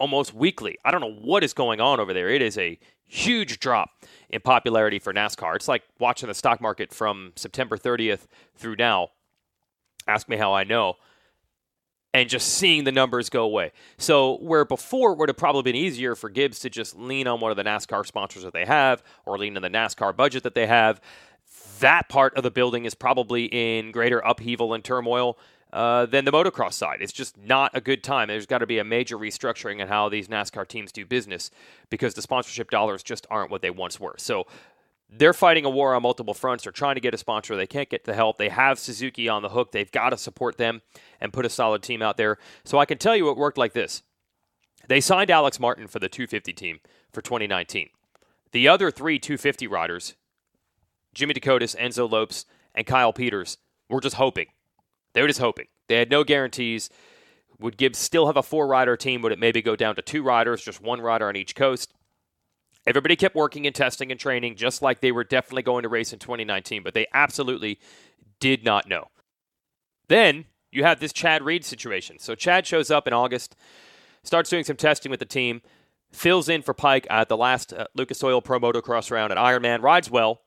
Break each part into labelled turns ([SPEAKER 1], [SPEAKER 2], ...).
[SPEAKER 1] almost weekly. I don't know what is going on over there. It is a huge drop in popularity for NASCAR. It's like watching the stock market from September 30th through now. Ask me how I know. And just seeing the numbers go away. So where before it would have probably been easier for Gibbs to just lean on one of the NASCAR sponsors that they have or lean on the NASCAR budget that they have, that part of the building is probably in greater upheaval and turmoil than the motocross side. It's just not a good time. There's got to be a major restructuring in how these NASCAR teams do business because the sponsorship dollars just aren't what they once were. So they're fighting a war on multiple fronts. They're trying to get a sponsor. They can't get the help. They have Suzuki on the hook. They've got to support them and put a solid team out there. So I can tell you it worked like this. They signed Alex Martin for the 250 team for 2019. The other 3 250 riders, Jimmy Dakotas, Enzo Lopes, and Kyle Peters, were just hoping. They were just hoping. They had no guarantees. Would Gibbs still have a 4-rider team? Would it maybe go down to 2 riders, just 1 rider on each coast? Everybody kept working and testing and training just like they were definitely going to race in 2019, but they absolutely did not know. Then you have this Chad Reed situation. So Chad shows up in August, starts doing some testing with the team, fills in for Pike at the last Lucas Oil Pro Motocross round at Ironman, rides well,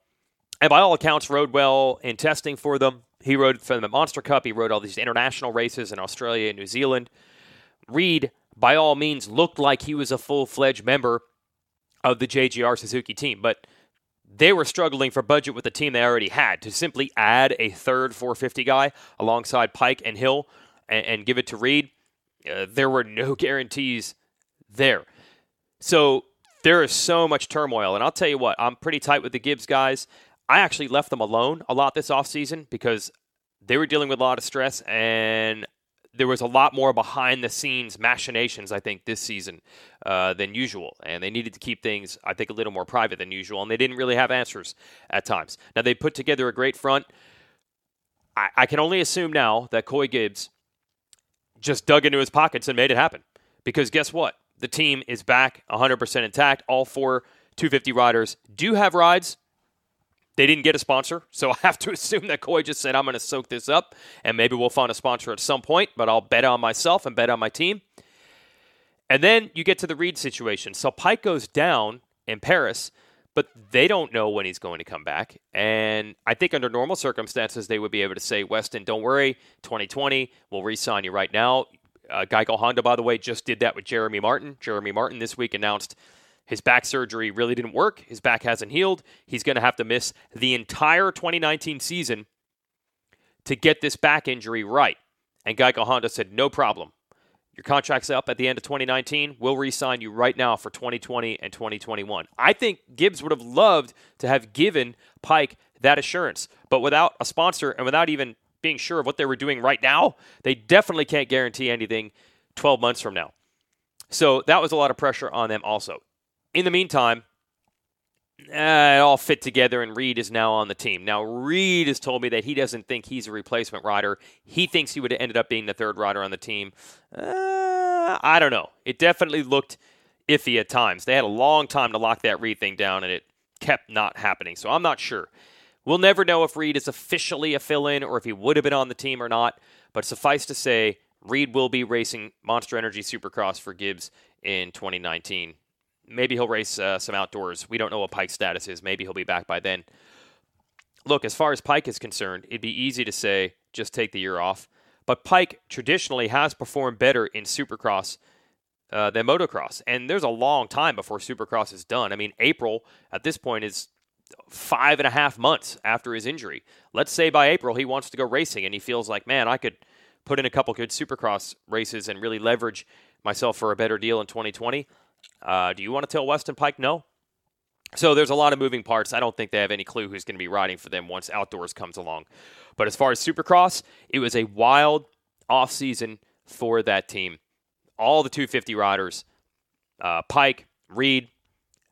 [SPEAKER 1] and by all accounts rode well in testing for them. He rode for them at Monster Cup. He rode all these international races in Australia and New Zealand. Reed, by all means, looked like he was a full-fledged member of the JGR Suzuki team, but they were struggling for budget with the team they already had. To simply add a third 450 guy alongside Pike and Hill and give it to Reed, there were no guarantees there. So there is so much turmoil, and I'll tell you what, I'm pretty tight with the Gibbs guys. I actually left them alone a lot this offseason because they were dealing with a lot of stress, and there was a lot more behind-the-scenes machinations, I think, this season than usual. And they needed to keep things, I think, a little more private than usual. And they didn't really have answers at times. Now, they put together a great front. I can only assume now that Coy Gibbs just dug into his pockets and made it happen. Because guess what? The team is back 100% intact. All 4 250 riders do have rides. They didn't get a sponsor, so I have to assume that Coy just said, I'm going to soak this up, and maybe we'll find a sponsor at some point, but I'll bet on myself and bet on my team. And then you get to the Reed situation. So Pike goes down in Paris, but they don't know when he's going to come back. And I think under normal circumstances, they would be able to say, Weston, don't worry, 2020, we'll re-sign you right now. Geico Honda, by the way, just did that with Jeremy Martin. Jeremy Martin this week announced his back surgery really didn't work. His back hasn't healed. He's going to have to miss the entire 2019 season to get this back injury right. And Geico Honda said, no problem. Your contract's up at the end of 2019. We'll re-sign you right now for 2020 and 2021. I think Gibbs would have loved to have given Pike that assurance. But without a sponsor and without even being sure of what they were doing right now, they definitely can't guarantee anything 12 months from now. So that was a lot of pressure on them also. In the meantime, it all fit together, and Reed is now on the team. Now, Reed has told me that he doesn't think he's a replacement rider. He thinks he would have ended up being the 3rd rider on the team. I don't know. It definitely looked iffy at times. They had a long time to lock that Reed thing down, and it kept not happening. So I'm not sure. We'll never know if Reed is officially a fill-in or if he would have been on the team or not. But suffice to say, Reed will be racing Monster Energy Supercross for Gibbs in 2019. Maybe he'll race some outdoors. We don't know what Pike's status is. Maybe he'll be back by then. Look, as far as Pike is concerned, it'd be easy to say, just take the year off. But Pike traditionally has performed better in Supercross than Motocross. And there's a long time before Supercross is done. I mean, April, at this point, is 5.5 months after his injury. Let's say by April he wants to go racing and he feels like, man, I could put in a couple good Supercross races and really leverage myself for a better deal in 2020. Do you want to tell Weston Pike no? So there's a lot of moving parts. I don't think they have any clue who's going to be riding for them once outdoors comes along. But as far as Supercross, it was a wild off-season for that team. All the 250 riders, Pike, Reed.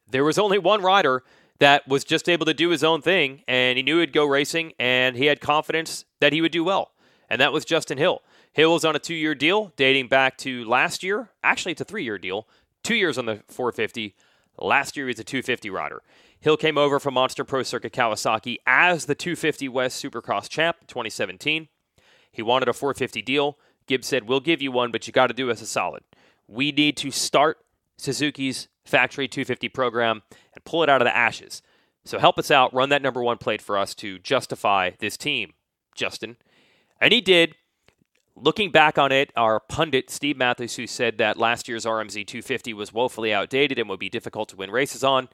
[SPEAKER 1] There was only one rider that was just able to do his own thing, and he knew he'd go racing, and he had confidence that he would do well, and that was Justin Hill. Hill was on a 2-year deal dating back to last year. Actually, it's a 3-year deal. 2 years on the 450. Last year, he was a 250 rider. Hill came over from Monster Pro Circuit Kawasaki as the 250 West Supercross champ in 2017. He wanted a 450 deal. Gibbs said, we'll give you one, but you got to do us a solid. We need to start Suzuki's factory 250 program and pull it out of the ashes. So help us out, run that number 1 plate for us to justify this team, Justin. And he did. Looking back on it, our pundit, Steve Matthews, who said that last year's RMZ 250 was woefully outdated and would be difficult to win races on,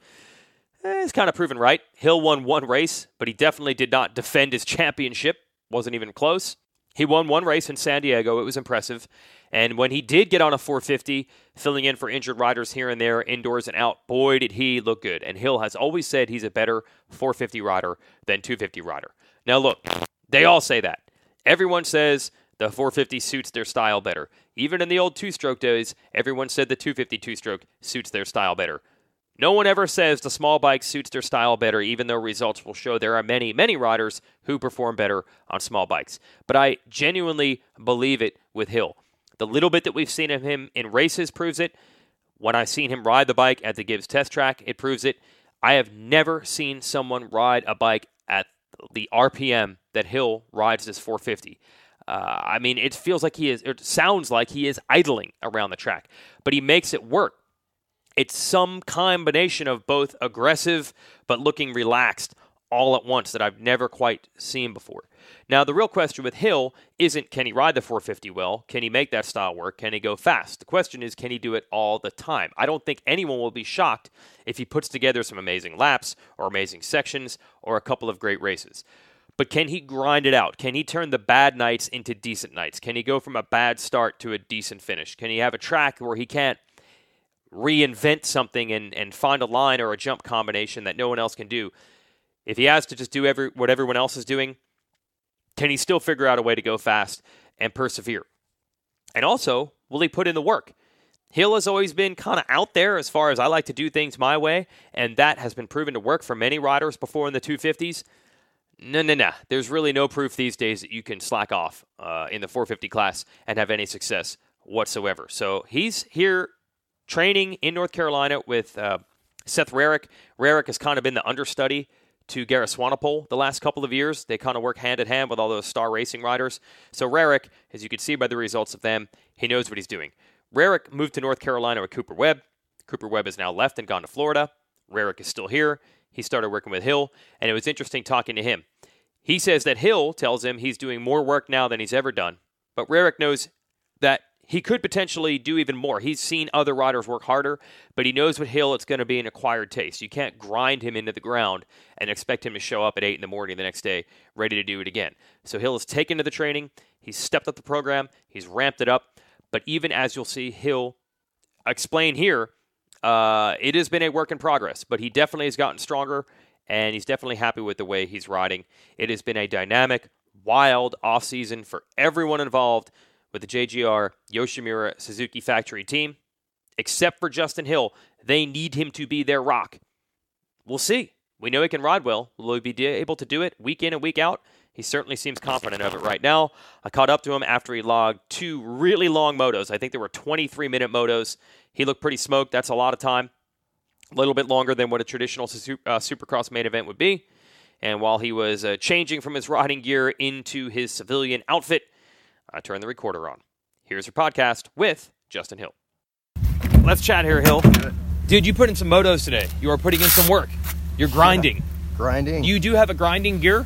[SPEAKER 1] is kind of proven right. Hill won 1 race, but he definitely did not defend his championship. Wasn't even close. He won 1 race in San Diego. It was impressive. And when he did get on a 450, filling in for injured riders here and there, indoors and out, boy, did he look good. And Hill has always said he's a better 450 rider than 250 rider. Now, look, they all say that. Everyone says the 450 suits their style better. Even in the old two-stroke days, everyone said the 250 two-stroke suits their style better. No one ever says the small bike suits their style better, even though results will show there are many, many riders who perform better on small bikes. But I genuinely believe it with Hill. The little bit that we've seen of him in races proves it. When I've seen him ride the bike at the Gibbs test track, it proves it. I have never seen someone ride a bike at the RPM that Hill rides this 450. I mean, it feels like it sounds like he is idling around the track, but he makes it work. It's some combination of both aggressive but looking relaxed all at once that I've never quite seen before. Now, the real question with Hill isn't can he ride the 450 well? Can he make that style work? Can he go fast? The question is, can he do it all the time? I don't think anyone will be shocked if he puts together some amazing laps or amazing sections or a couple of great races. But can he grind it out? Can he turn the bad nights into decent nights? Can he go from a bad start to a decent finish? Can he have a track where he can't reinvent something and find a line or a jump combination that no one else can do? If he has to just do what everyone else is doing, can he still figure out a way to go fast and persevere? And also, will he put in the work? Hill has always been kind of out there as far as I like to do things my way, and that has been proven to work for many riders before in the 250s. No. There's really no proof these days that you can slack off in the 450 class and have any success whatsoever. So he's here training in North Carolina with Seth Rarick. Rarick has kind of been the understudy to Gareth Swanepoel the last couple of years. They kind of work hand in hand with all those star racing riders. So Rarick, as you can see by the results of them, he knows what he's doing. Rarick moved to North Carolina with Cooper Webb. Cooper Webb has now left and gone to Florida. Rarick is still here. He started working with Hill, and it was interesting talking to him. He says that Hill tells him he's doing more work now than he's ever done, but Rarick knows that he could potentially do even more. He's seen other riders work harder, but he knows with Hill it's going to be an acquired taste. You can't grind him into the ground and expect him to show up at 8 in the morning the next day ready to do it again. So Hill has taken to the training. He's stepped up the program. He's ramped it up. But even as you'll see Hill explain here, it has been a work in progress, but he definitely has gotten stronger, and he's definitely happy with the way he's riding. It has been a dynamic, wild off-season for everyone involved with the JGR Yoshimura Suzuki factory team. Except for Justin Hill, they need him to be their rock. We'll see. We know he can ride well. Will he be able to do it week in and week out? He certainly seems confident of it right now. I caught up to him after he logged 2 really long motos. I think there were 23-minute motos. He looked pretty smoked. That's a lot of time. A little bit longer than what a traditional Supercross main event would be. And while he was changing from his riding gear into his civilian outfit, I turned the recorder on. Here's your podcast with Justin Hill. Let's chat here, Hill. Dude, you put in some motos today. You are putting in some work. You're grinding.
[SPEAKER 2] Yeah, grinding.
[SPEAKER 1] You do have a grinding gear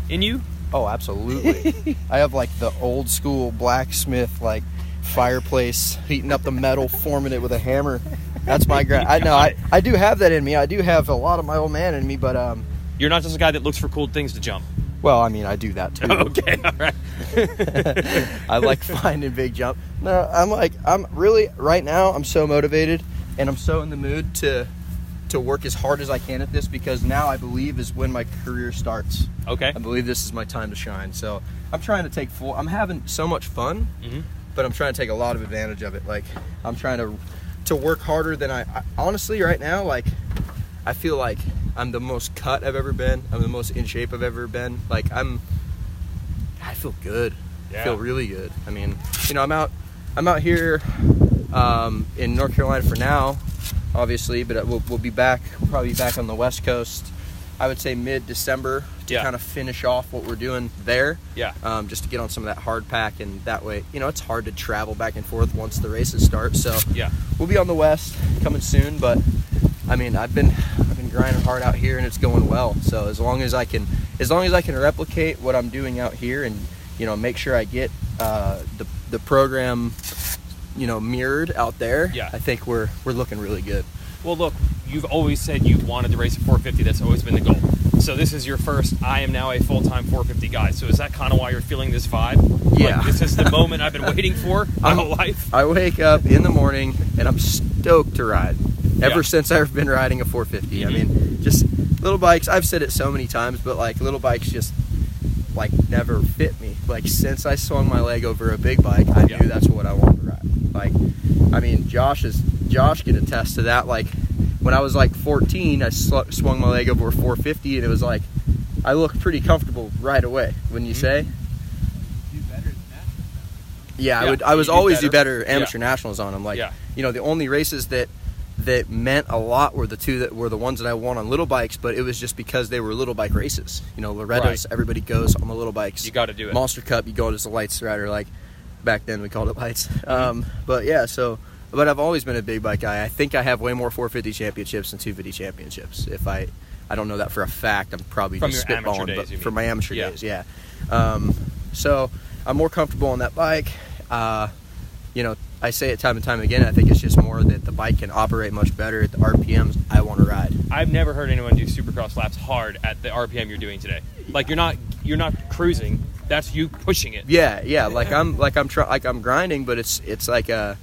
[SPEAKER 1] in you?
[SPEAKER 2] Oh, absolutely. I have like the old school blacksmith, like fireplace, heating up the metal, forming it with a hammer. That's my grind. I do have that in me. I do have a lot of my old man in me, but
[SPEAKER 1] you're not just a guy that looks for cool things to jump.
[SPEAKER 2] Well, I mean, I do that too.
[SPEAKER 1] Okay, all right.
[SPEAKER 2] I like finding big jump. No, I'm really right now. I'm so motivated, and I'm so in the mood to work as hard as I can at this, because now I believe is when my career starts.
[SPEAKER 1] Okay.
[SPEAKER 2] I believe this is my time to shine. So I'm trying to take I'm having so much fun, but I'm trying to take a lot of advantage of it. Like, I'm trying to work harder than I honestly right now. Like, I feel like I'm the most cut I've ever been. I'm the most in shape I've ever been. Like, I feel good.
[SPEAKER 1] Yeah.
[SPEAKER 2] I feel really good. I mean, you know, I'm out here in North Carolina for now, obviously, but we'll be back. We'll probably be back on the West Coast I would say mid-December to kind of finish off what we're doing there.
[SPEAKER 1] Yeah.
[SPEAKER 2] Just to get on some of that hard pack, and that way, it's hard to travel back and forth once the races start. So we'll be on the West coming soon, but I mean, I've been grinding hard out here, and it's going well. So as long as I can replicate what I'm doing out here, and make sure I get the program mirrored out there, I think we're looking really good.
[SPEAKER 1] Well, look, you've always said you wanted to race a 450. That's always been the goal. So this is your first, I am now a full-time 450 guy. So is that kind of why you're feeling this vibe?
[SPEAKER 2] Yeah.
[SPEAKER 1] Like, this is the moment I've been waiting for my whole life?
[SPEAKER 2] I wake up in the morning, and I'm stoked to ride. Ever since I've been riding a 450. I mean, just little bikes. I've said it so many times, but, like, little bikes just, like, never fit me. Like, since I swung my leg over a big bike, I knew that's what I wanted to ride. Like, I mean, Josh can attest to that. Like, when I was like 14, I swung my leg over a 450, and it was like, I looked pretty comfortable right away. Wouldn't you say?
[SPEAKER 3] Do better than nationals.
[SPEAKER 2] Yeah, I was always do better amateur nationals on them. Like, the only races that meant a lot were the ones that I won on little bikes, but it was just because they were little bike races. Loretta's, everybody goes on the little bikes.
[SPEAKER 1] You got to do it.
[SPEAKER 2] Monster Cup, you go as a lights rider, like back then we called it lights. But yeah, but I've always been a big bike guy. I think I have way more 450 championships than 250 championships. If I don't know that for a fact, I'm probably
[SPEAKER 1] from
[SPEAKER 2] just
[SPEAKER 1] your
[SPEAKER 2] spitballing,
[SPEAKER 1] days,
[SPEAKER 2] but from my amateur days, so I'm more comfortable on that bike. I say it time and time again, I think it's just more that the bike can operate much better at the RPMs I want to ride.
[SPEAKER 1] I've never heard anyone do Supercross laps hard at the RPM you're doing today. Like, you're not cruising. That's you pushing it.
[SPEAKER 2] Yeah. Like I'm grinding, but it's like I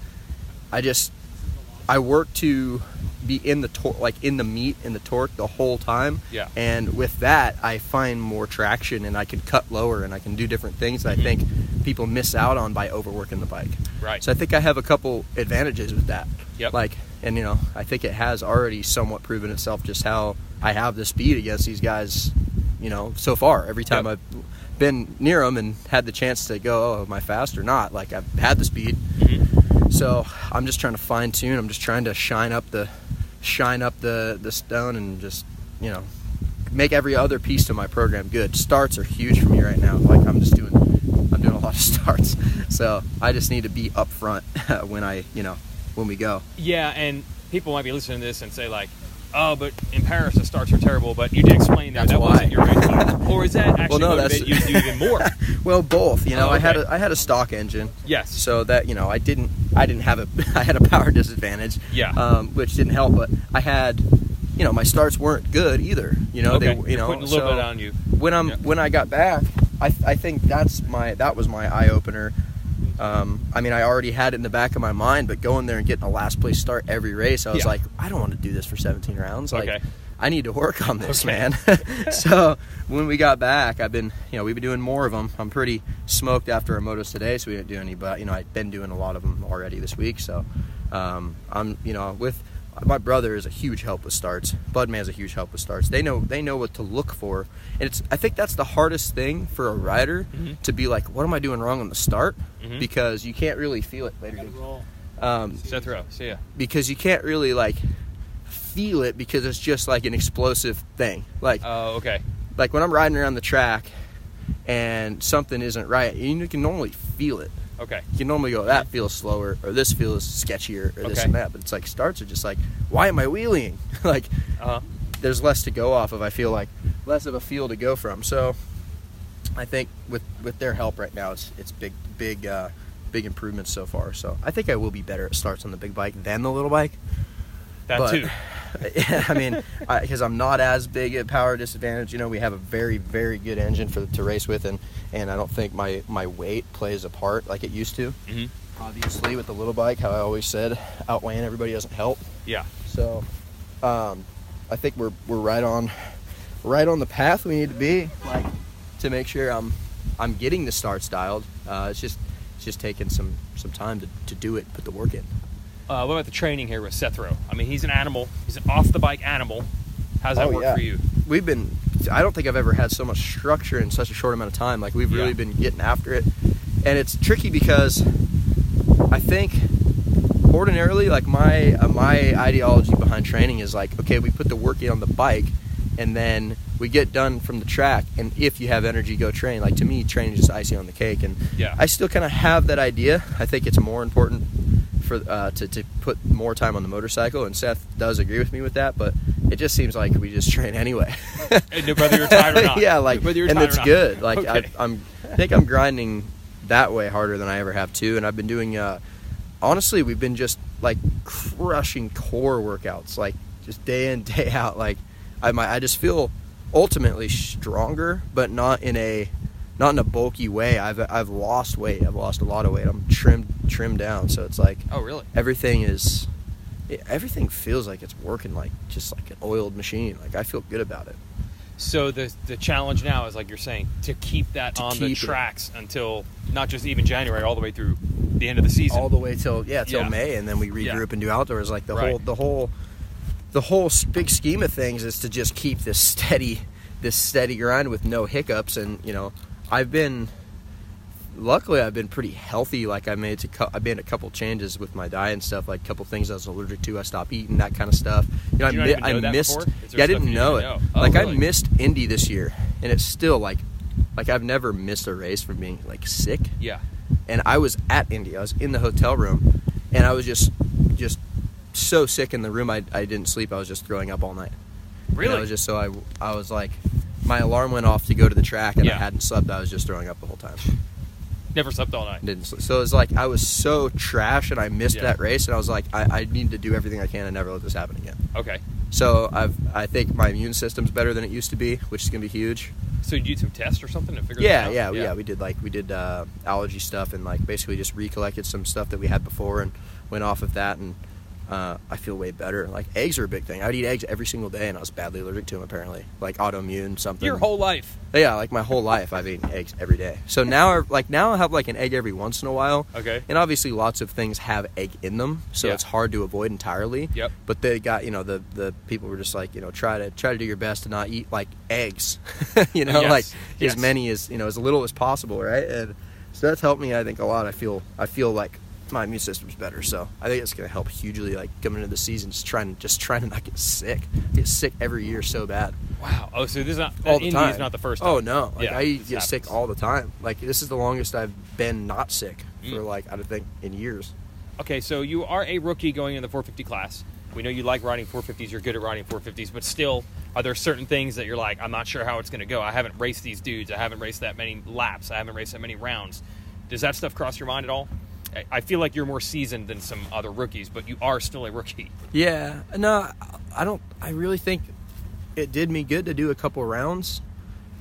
[SPEAKER 2] work to be in the in the meat and the torque the whole time.
[SPEAKER 1] Yeah.
[SPEAKER 2] And with that, I find more traction, and I can cut lower, and I can do different things that I think people miss out on by overworking the bike.
[SPEAKER 1] Right.
[SPEAKER 2] So I think I have a couple advantages with that.
[SPEAKER 1] Yep.
[SPEAKER 2] And I think it has already somewhat proven itself just how I have the speed against these guys, so far. Every time I've been near them and had the chance to go, oh, am I fast or not? Like, I've had the speed. So I'm just trying to fine tune. I'm just trying to shine up the stone, and just make every other piece to my program good. Starts are huge for me right now. Like, I'm doing a lot of starts, so I just need to be up front when we go.
[SPEAKER 1] Yeah, and people might be listening to this and say, like, oh, but in Paris the starts are terrible. But you did explain that wasn't your race bike. Or is that actually motivate you to do even more?
[SPEAKER 2] Well, both. I had a stock engine.
[SPEAKER 1] Yes.
[SPEAKER 2] So that I didn't have I had a power disadvantage.
[SPEAKER 1] Yeah.
[SPEAKER 2] Which didn't help, but I had my starts weren't good either.
[SPEAKER 1] They putting a little bit on you.
[SPEAKER 2] When I got back, I think that was my eye opener. I mean, I already had it in the back of my mind, but going there and getting a last place start every race, I was like, I don't want to do this for 17 rounds. Like, I need to work on this, man. So when we got back, we've been doing more of them. I'm pretty smoked after our motos today, so we didn't do any, but I've been doing a lot of them already this week. So I'm with my brother is a huge help with starts. Budman's a huge help with starts. They know what to look for, and I think that's the hardest thing for a rider to be like, what am I doing wrong on the start? Because you can't really feel it later.
[SPEAKER 1] Seth Rowe, see ya.
[SPEAKER 2] Because you can't really feel it, because it's just like an explosive thing. Like, like when I'm riding around the track and something isn't right, you can normally feel it.
[SPEAKER 1] Okay.
[SPEAKER 2] You can normally go, that feels slower, or this feels sketchier, or this and that. But it's like, starts are just like, why am I wheeling? There's less to go off of. I feel like less of a feel to go from. So I think with their help right now, it's big improvements so far. So I think I will be better at starts on the big bike than the little bike.
[SPEAKER 1] That too.
[SPEAKER 2] I mean, because I'm not as big at power disadvantage. We have a very, very good engine to race with, and I don't think my weight plays a part like it used to. Obviously, with the little bike, how I always said, outweighing everybody doesn't help.
[SPEAKER 1] Yeah.
[SPEAKER 2] So, I think we're right on the path we need to be, to make sure I'm getting the starts dialed. It's just taking some time to do it, put the work in.
[SPEAKER 1] What about the training here with Seth Rowe? I mean, he's an animal. He's an off-the-bike animal. How's that work for you?
[SPEAKER 2] I don't think I've ever had so much structure in such a short amount of time. Like, we've really been getting after it. And it's tricky because I think ordinarily, my ideology behind training is okay, we put the work in on the bike, and then we get done from the track, and if you have energy, go train. Like, to me, training is just icing on the cake, and I still kind of have that idea. I think it's more important for to put more time on the motorcycle, and Seth does agree with me with that, but it just seems like we just train anyway.
[SPEAKER 1] And whether you're tired or not.
[SPEAKER 2] Yeah, like, and it's good. Like,
[SPEAKER 1] okay.
[SPEAKER 2] I think I'm grinding that way harder than I ever have too, and I've been doing honestly, we've been just like crushing core workouts, like just day in, day out. Like, I just feel ultimately stronger, but not in a bulky way. I've lost weight. I've lost a lot of weight. I'm trimmed down. So it's like,
[SPEAKER 1] oh really?
[SPEAKER 2] Everything feels like it's working like just like an oiled machine. Like, I feel good about it.
[SPEAKER 1] So the challenge now is, like you're saying, to keep that on the tracks until not just even January, all the way through the end of the season.
[SPEAKER 2] All the way till May, and then we regroup and do outdoors. Like, the whole big scheme of things is to just keep this steady grind with no hiccups. And luckily I've been pretty healthy. Like, I made a couple changes with my diet and stuff, like a couple things I was allergic to. I stopped eating, that kind of stuff.
[SPEAKER 1] Did you not even know that
[SPEAKER 2] missed.
[SPEAKER 1] Before?
[SPEAKER 2] Yeah, I didn't know it.
[SPEAKER 1] Oh,
[SPEAKER 2] like,
[SPEAKER 1] really?
[SPEAKER 2] I missed Indy this year, and it's still like I've never missed a race from being like sick.
[SPEAKER 1] Yeah.
[SPEAKER 2] And I was at Indy. I was in the hotel room, and I was just so sick in the room. I didn't sleep. I was just throwing up all night.
[SPEAKER 1] Really?
[SPEAKER 2] And I was just I was like, my alarm went off to go to the track, and I hadn't slept. I was just throwing up the whole time.
[SPEAKER 1] Never slept all night.
[SPEAKER 2] Didn't sleep. So it was like I was so trash, and I missed that race, and I was like, I need to do everything I can and never let this happen again.
[SPEAKER 1] Okay.
[SPEAKER 2] So I think my immune system's better than it used to be, which is gonna be huge.
[SPEAKER 1] So you did some tests or something to figure that out?
[SPEAKER 2] Yeah. We did allergy stuff, and like basically just recollected some stuff that we had before and went off of that, and I feel way better. Like, eggs are a big thing. I would eat eggs every single day, and I was badly allergic to them, apparently. Like, autoimmune something.
[SPEAKER 1] Your whole life?
[SPEAKER 2] Yeah, like my whole life I've eaten eggs every day. So now I have like an egg every once in a while.
[SPEAKER 1] Okay.
[SPEAKER 2] And obviously lots of things have egg in them, so it's hard to avoid entirely.
[SPEAKER 1] Yep.
[SPEAKER 2] But they got, the people were just like, try to do your best to not eat like eggs. As many as, as little as possible, right? And so that's helped me, I think, a lot. I feel like my immune system's better, so I think it's going to help hugely, like, coming into the season, just trying to not get sick. I get sick every year so bad.
[SPEAKER 1] Wow. Oh, so this is not
[SPEAKER 2] all the time.
[SPEAKER 1] Indy is not the first time.
[SPEAKER 2] Oh no, like, I get
[SPEAKER 1] happens.
[SPEAKER 2] sick all the time. Like, this is the longest I've been not sick for like, I think, in years.
[SPEAKER 1] Okay, so you are a rookie going in the 450 class. We know you like riding 450s. You're good at riding 450s, but still, are there certain things that you're like, I'm not sure how it's going to go. I haven't raced these dudes. I haven't raced that many laps. I haven't raced that many rounds. Does that stuff cross your mind at all? I feel like you're more seasoned than some other rookies, but you are still a rookie.
[SPEAKER 2] Yeah. No, I don't. I really think it did me good to do a couple rounds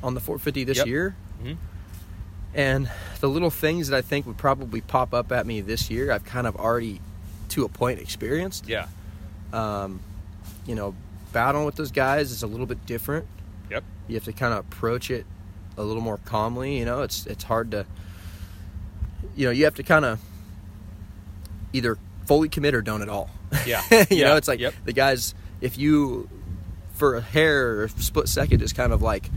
[SPEAKER 2] on the 450 this year. Mm-hmm. And the little things that I think would probably pop up at me this year, I've kind of already, to a point, experienced.
[SPEAKER 1] Yeah.
[SPEAKER 2] Battling with those guys is a little bit different.
[SPEAKER 1] Yep.
[SPEAKER 2] You have to kind of approach it a little more calmly. It's hard to, you have to kind of either fully commit or don't at all.
[SPEAKER 1] Yeah.
[SPEAKER 2] It's like the guys, if you, for a hair or split second, just kind of like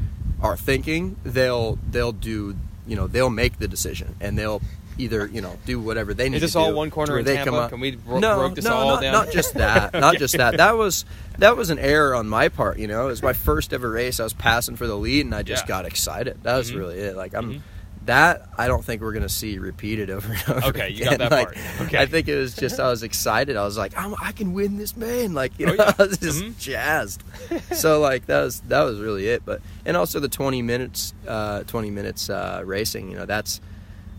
[SPEAKER 2] are thinking, they'll do, they'll make the decision, and they'll either, do whatever they need to do.
[SPEAKER 1] Is this all one corner in Tampa? Can we broke this all down?
[SPEAKER 2] Not just that. Not just that. That was an error on my part, It was my first ever race. I was passing for the lead, and I just got excited. That was really it. Like, that I don't think we're going to see repeated over and over
[SPEAKER 1] Okay, you
[SPEAKER 2] again.
[SPEAKER 1] got that part. Okay.
[SPEAKER 2] I think it was just, I was excited. I was like, I can win this, man. Like, I was just jazzed. So, like, that was really it. But, and also the 20 minutes racing,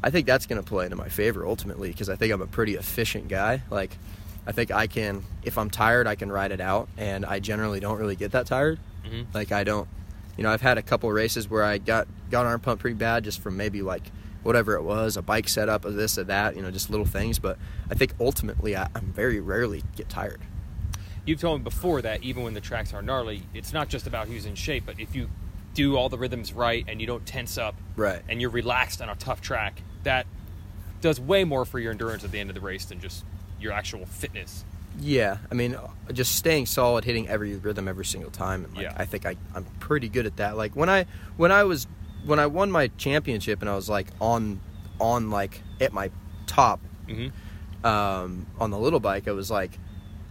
[SPEAKER 2] I think that's going to play into my favor ultimately, because I think I'm a pretty efficient guy. Like, I think I can, if I'm tired, I can ride it out, and I generally don't really get that tired. Mm-hmm. Like, I don't, I've had a couple races where I got arm pumped pretty bad just from maybe, like, whatever it was, a bike setup, or this or that, just little things. But I think ultimately I'm very rarely get tired.
[SPEAKER 1] You've told me before that even when the tracks are gnarly, it's not just about who's in shape, but if you do all the rhythms right and you don't tense up,
[SPEAKER 2] right,
[SPEAKER 1] and you're relaxed on a tough track, that does way more for your endurance at the end of the race than just your actual fitness.
[SPEAKER 2] Yeah, I mean, just staying solid, hitting every rhythm every single time. And I think I'm pretty good at that. Like, when I won my championship and I was like on like at my top, on the little bike, I was like,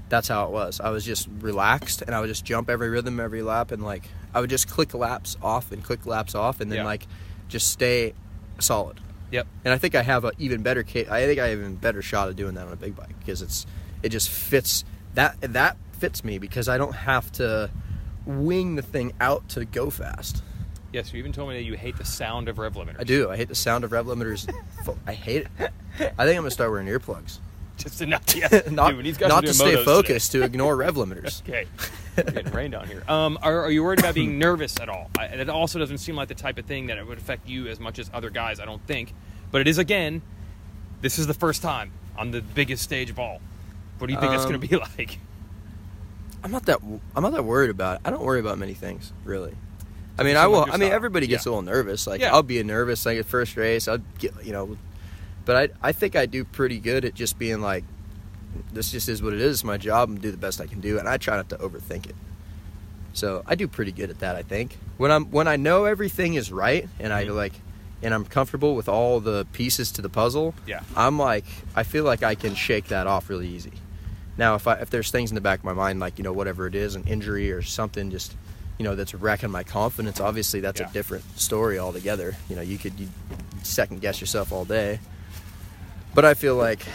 [SPEAKER 2] that's how it was. I was just relaxed, and I would just jump every rhythm, every lap, and like I would just click laps off and click laps off, and then like just stay solid.
[SPEAKER 1] Yep.
[SPEAKER 2] And I think I have I think I have an even better shot of doing that on a big bike, because it just fits that fits me, because I don't have to wing the thing out to go fast.
[SPEAKER 1] Yes, you even told me that you hate the sound of rev limiters.
[SPEAKER 2] I do. I hate the sound of rev limiters. I hate it. I think I'm gonna start wearing earplugs.
[SPEAKER 1] Just enough, yeah.
[SPEAKER 2] not
[SPEAKER 1] Dude, these guys
[SPEAKER 2] not
[SPEAKER 1] are
[SPEAKER 2] to
[SPEAKER 1] doing
[SPEAKER 2] stay
[SPEAKER 1] motos
[SPEAKER 2] focused,
[SPEAKER 1] today.
[SPEAKER 2] to ignore rev limiters.
[SPEAKER 1] Okay. It's getting rained on here. Are you worried about being nervous at all? It also doesn't seem like the type of thing that it would affect you as much as other guys, I don't think. But it is, again, this is the first time on the biggest stage of all. What do you think that's going to be like? I'm not that
[SPEAKER 2] worried about it. I don't worry about many things, really. I mean, everybody gets a little nervous. Like, I'll be nervous, like, at first race. I'll get, but I think I do pretty good at just being like, this just is what it is. It's my job, and do the best I can do, and I try not to overthink it. So I do pretty good at that, I think. When I know everything is right, and and I'm comfortable with all the pieces to the puzzle, I feel like I can shake that off really easy. Now, if there's things in the back of my mind, like, whatever it is, an injury or something, just, that's wrecking my confidence, obviously that's a different story altogether. You second guess yourself all day. But I feel like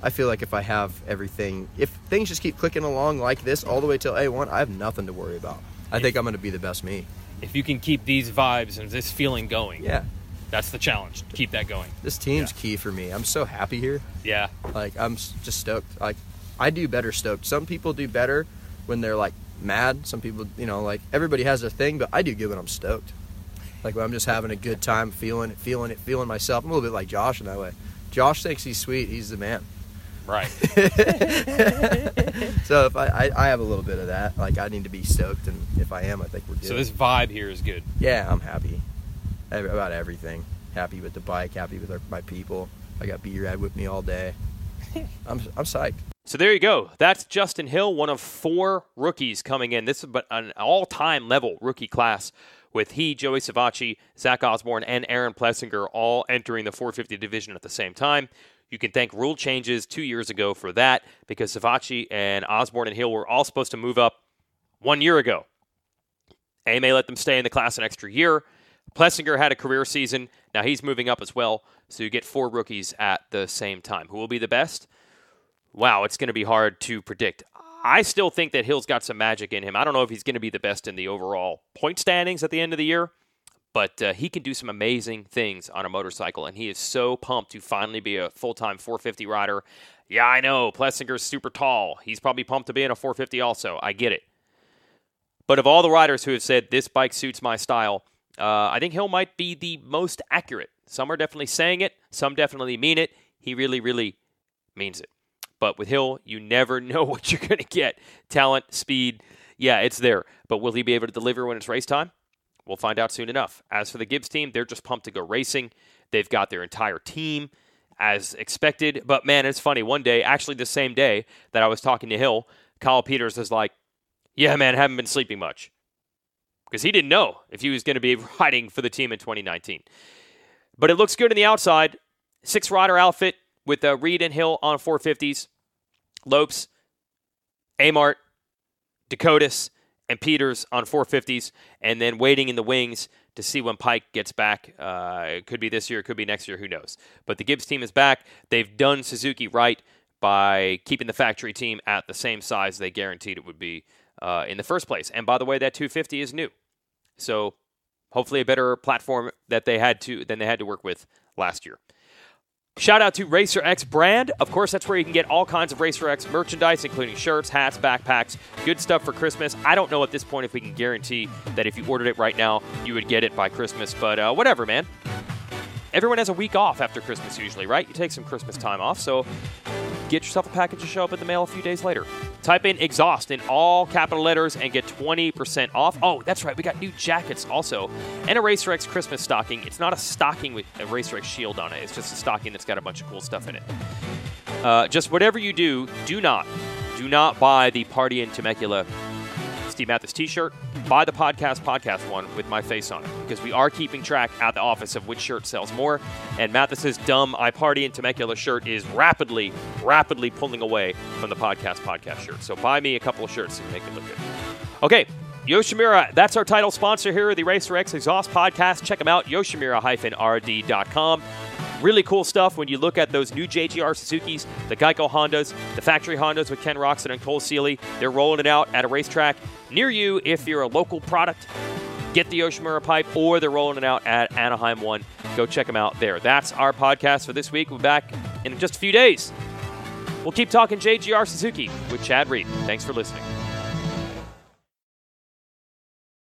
[SPEAKER 2] if I have everything, if things just keep clicking along like this all the way till A1, I have nothing to worry about. I think I'm going to be the best me.
[SPEAKER 1] If you can keep these vibes and this feeling going, that's the challenge. Keep that going.
[SPEAKER 2] This team's key for me. I'm so happy here.
[SPEAKER 1] Yeah.
[SPEAKER 2] Like, I'm just stoked. Like, I do better stoked. Some people do better when they're, like, mad. Some people, like, everybody has their thing, but I do good when I'm stoked. Like, when I'm just having a good time, feeling myself. I'm a little bit like Josh in that way. Josh thinks he's sweet. He's the man.
[SPEAKER 1] Right.
[SPEAKER 2] So if I have a little bit of that. Like, I need to be stoked, and if I am, I think we're good.
[SPEAKER 1] So this vibe here is good.
[SPEAKER 2] Yeah, I'm happy about everything. Happy with the bike, happy with my people. I got B-Rad with me all day. I'm psyched.
[SPEAKER 1] So there you go. That's Justin Hill, one of 4 rookies coming in. This is an all-time level rookie class with Joey Savacci, Zach Osborne, and Aaron Plessinger all entering the 450 division at the same time. You can thank rule changes 2 years ago for that, because Savacci and Osborne and Hill were all supposed to move up 1 year ago. AMA let them stay in the class an extra year. Plessinger had a career season. Now he's moving up as well, so you get 4 rookies at the same time. Who will be the best? Wow, it's going to be hard to predict. I still think that Hill's got some magic in him. I don't know if he's going to be the best in the overall point standings at the end of the year, but he can do some amazing things on a motorcycle, and he is so pumped to finally be a full-time 450 rider. Yeah, I know, Plessinger's super tall. He's probably pumped to be in a 450 also. I get it. But of all the riders who have said, this bike suits my style, I think Hill might be the most accurate. Some are definitely saying it. Some definitely mean it. He really, really means it. But with Hill, you never know what you're going to get. Talent, speed, yeah, it's there. But will he be able to deliver when it's race time? We'll find out soon enough. As for the Gibbs team, they're just pumped to go racing. They've got their entire team as expected. But, man, it's funny. One day, actually the same day that I was talking to Hill, Kyle Peters was like, yeah, man, haven't been sleeping much. Because he didn't know if he was going to be riding for the team in 2019. But it looks good on the outside. 6-rider outfit with Reed and Hill on 450s. Lopes, Amart, Dakotas, and Peters on 450s. And then waiting in the wings to see when Pike gets back. It could be this year, it could be next year, who knows. But the Gibbs team is back. They've done Suzuki right by keeping the factory team at the same size they guaranteed it would be in the first place. And by the way, that 250 is new. So hopefully a better platform than they had to work with last year. Shout out to RacerX brand. Of course, that's where you can get all kinds of RacerX merchandise, including shirts, hats, backpacks, good stuff for Christmas. I don't know at this point if we can guarantee that if you ordered it right now, you would get it by Christmas, but whatever, man. Everyone has a week off after Christmas usually, right? You take some Christmas time off, so get yourself a package to show up in the mail a few days later. Type in exhaust in all capital letters and get 20% off. Oh, that's right. We got new jackets also and a RacerX Christmas stocking. It's not a stocking with a RacerX shield on it. It's just a stocking that's got a bunch of cool stuff in it. Just whatever you do, do not buy the Party in Temecula Steve Mathis t-shirt, buy the podcast one with my face on it, because we are keeping track at the office of which shirt sells more, and Mathis's dumb I Party in Temecula shirt is rapidly pulling away from the podcast shirt. So buy me a couple of shirts and make it look good. Okay, Yoshimura, that's our title sponsor here of the Racer X Exhaust Podcast. Check them out, yoshimura-rd.com. Really cool stuff when you look at those new JGR Suzukis, the Geico Hondas, the factory Hondas with Ken Roxon and Cole Seeley. They're rolling it out at a racetrack near you. If you're a local product, get the Yoshimura pipe, or they're rolling it out at Anaheim 1. Go check them out there. That's our podcast for this week. We'll be back in just a few days. We'll keep talking JGR Suzuki with Chad Reed. Thanks for listening.